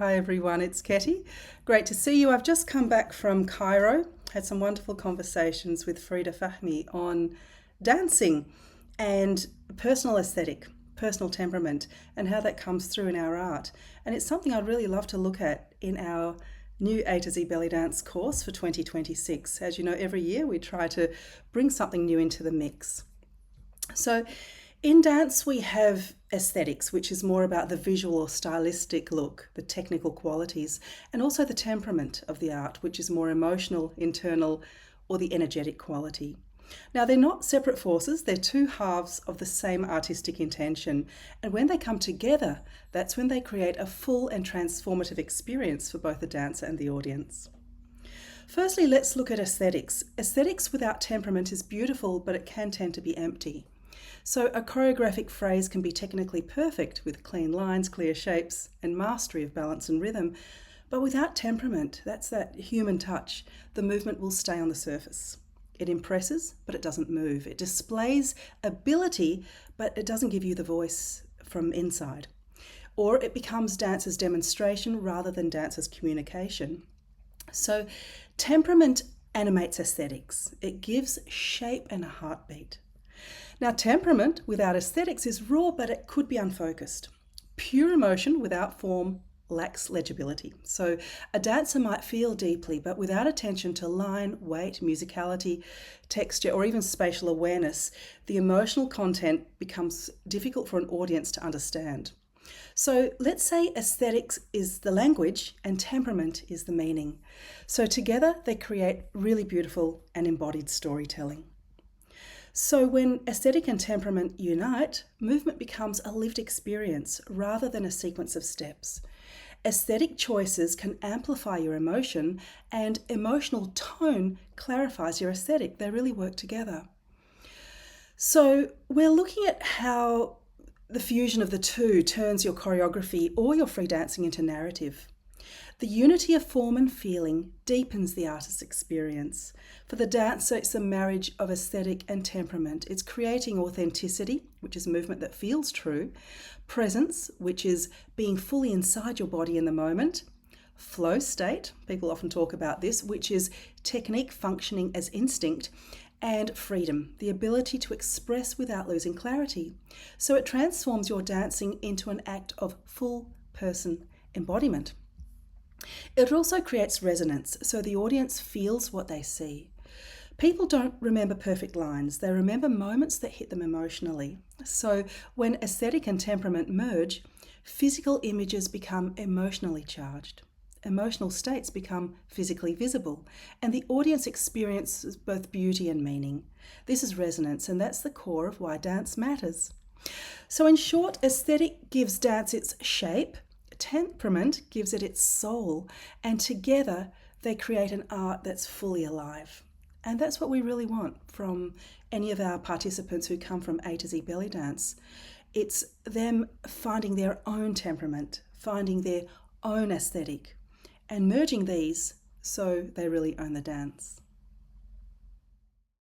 Hi everyone, it's Ketty. Great to see you. I've just come back from Cairo, had some wonderful conversations with Frida Fahmy on dancing and personal aesthetic, personal temperament, and how that comes through in our art. And it's something I'd really love to look at in our new A to Z belly dance course for 2026. As you know, every year we try to bring something new into the mix. So in dance, we have aesthetics, which is more about the visual or stylistic look, the technical qualities, and also the temperament of the art, which is more emotional, internal, or the energetic quality. Now, they're not separate forces, they're two halves of the same artistic intention. And when they come together, that's when they create a full and transformative experience for both the dancer and the audience. Firstly, let's look at aesthetics. Aesthetics without temperament is beautiful, but it can tend to be empty. So a choreographic phrase can be technically perfect with clean lines, clear shapes, and mastery of balance and rhythm. But without temperament, that's that human touch, the movement will stay on the surface. It impresses, but it doesn't move. It displays ability, but it doesn't give you the voice from inside. Or it becomes dancer's demonstration rather than dancer's communication. So temperament animates aesthetics. It gives shape and a heartbeat. Now, temperament without aesthetics is raw, but it could be unfocused. Pure emotion without form lacks legibility. So a dancer might feel deeply, but without attention to line, weight, musicality, texture, or even spatial awareness, the emotional content becomes difficult for an audience to understand. So let's say aesthetics is the language and temperament is the meaning. So together they create really beautiful and embodied storytelling. So when aesthetic and temperament unite, movement becomes a lived experience rather than a sequence of steps. Aesthetic choices can amplify your emotion, and emotional tone clarifies your aesthetic. They really work together. So we're looking at how the fusion of the two turns your choreography or your free dancing into narrative. The unity of form and feeling deepens the artist's experience. For the dancer, it's a marriage of aesthetic and temperament. It's creating authenticity, which is movement that feels true, presence, which is being fully inside your body in the moment, flow state, people often talk about this, which is technique functioning as instinct, and freedom, the ability to express without losing clarity. So it transforms your dancing into an act of full person embodiment. It also creates resonance, so the audience feels what they see. People don't remember perfect lines, they remember moments that hit them emotionally. So when aesthetic and temperament merge, physical images become emotionally charged. Emotional states become physically visible, and the audience experiences both beauty and meaning. This is resonance, and that's the core of why dance matters. So in short, aesthetic gives dance its shape, temperament gives it its soul, and together they create an art that's fully alive. And that's what we really want from any of our participants who come from A to Z belly dance. It's them finding their own temperament, finding their own aesthetic, and merging these so they really own the dance.